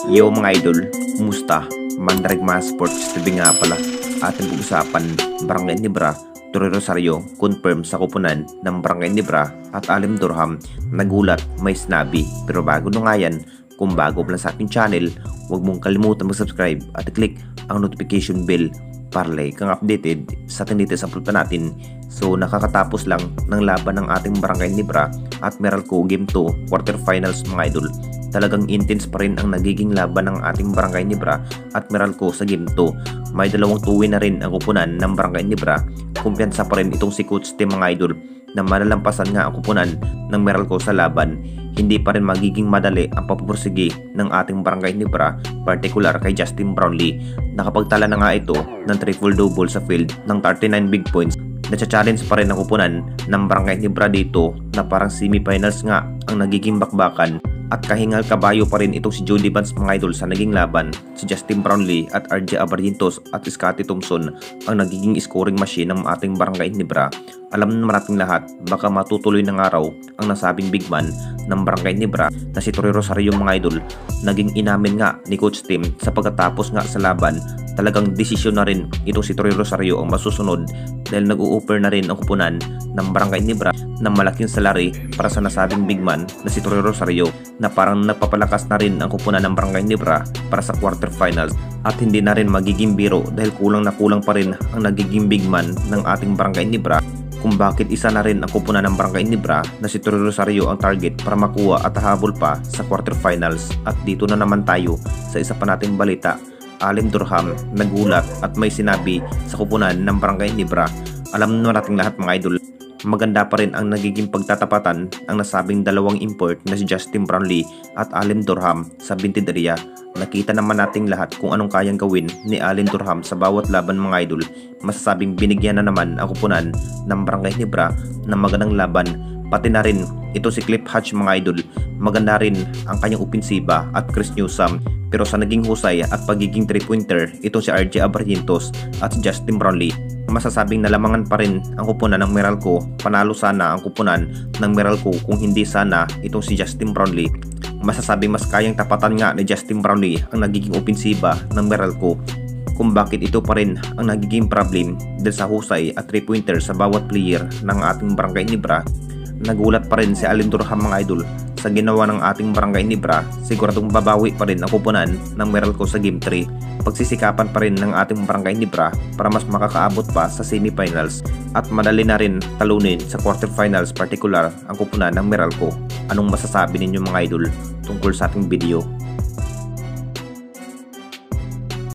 Yo mga idol, kumusta? Mandarigma Sports TV nga pala. Ating pag-usapan, Barangay Nibra, Torre Rosario, confirm sa kupunan ng Barangay Nibra at Alim Durham. Nagulat, may sinabi. Pero bago na nga yan, kung bago pa lang sa ating channel, huwag mong kalimutan mag-subscribe at i-click ang notification bell para like kang updated sa tinitest upload pa natin. So nakakatapos lang ng laban ng ating Barangay Nibra at Meralco Game 2 quarterfinals mga idol. Talagang intense pa rin ang nagiging laban ng ating Barangay Nibra at Meralco sa Game 2. May dalawang tuwi na rin ang kupunan ng Barangay Nibra. Kumpiyansa pa rin itong si Coach Tim mga idol na malalampasan nga ang kupunan ng Meralco sa laban. Hindi pa rin magiging madali ang papupursige ng ating Barangay Nibra, particular kay Justin Brownlee. Nakapagtala na nga ito ng triple-double sa field ng 39 big points. Nacha-challenge pa rin ang kupunan ng Barangay Nibra dito na parang semifinals nga ang nagiging bakbakan. At kahingal kabayo pa rin itong si Jody Vance mga idol sa naging laban. Si Justin Brownlee at RJ Abarrientos at Scotty Thompson ang nagiging scoring machine ng ating Barangay Nibra. Alam naman nating lahat, baka matutuloy ng araw ang nasabing big man ng Barangay Nibra na si Torre Rosario mga idol. Naging inamin nga ni Coach Tim sa pagkatapos nga sa laban, talagang desisyon na rin itong si Torre Rosario ang masusunod dahil nag-u-offer na rin ang kupunan ng Barangay Nibra ng malaking salary para sa nasabing big man na si Torre Rosario na parang nagpapalakas na rin ang kupunan ng Barangay Nibra para sa quarterfinals. At hindi na rin magiging biro dahil kulang na kulang pa rin ang nagiging big man ng ating Barangay Nibra, kung bakit isa na rin ang kupunan ng Barangay Nibra na si Torre Rosario ang target para makuha at habol pa sa quarterfinals. At dito na naman tayo sa isa pa nating balita. Alim Durham nagulat at may sinabi sa kupunan ng Barangay Nibra. Alam na nating lahat mga idol, maganda pa rin ang nagiging pagtatapatan ang nasabing dalawang import na si Justin Brownlee at Alim Durham sa Binted area. Nakita naman nating lahat kung anong kayang gawin ni Alim Durham sa bawat laban mga idol. Masasabing binigyan na naman ang kupunan ng Barangay Nibra ng magandang laban. Pati na rin ito si Cliff Hatch mga idol. Maganda rin ang kanyang opensiba at Chris Newsome. Pero sa naging husay at pagiging 3-pointer, ito si RJ Abarrientos at si Justin Brownlee. Masasabing nalamangan pa rin ang kupunan ng Meralco. Panalo sana ang kupunan ng Meralco kung hindi sana itong si Justin Brownlee. Masasabing mas kayang tapatan nga ni Justin Brownlee ang nagiging opensiba ng Meralco. Kung bakit ito pa rin ang nagiging problem dahil sa husay at 3-pointer sa bawat player ng ating Barangay Nibra. Nagulat pa rin si Alim Durham mga idol sa ginawa ng ating Barangay Nibra. Siguradong babawi pa rin ang kupunan ng Meralco sa Game 3. Pagsisikapan pa rin ng ating Barangay Nibra para mas makakaabot pa sa semifinals at madali na rin talunin sa quarterfinals, particular ang kupunan ng Meralco. Anong masasabi ninyo mga idol tungkol sa ating video?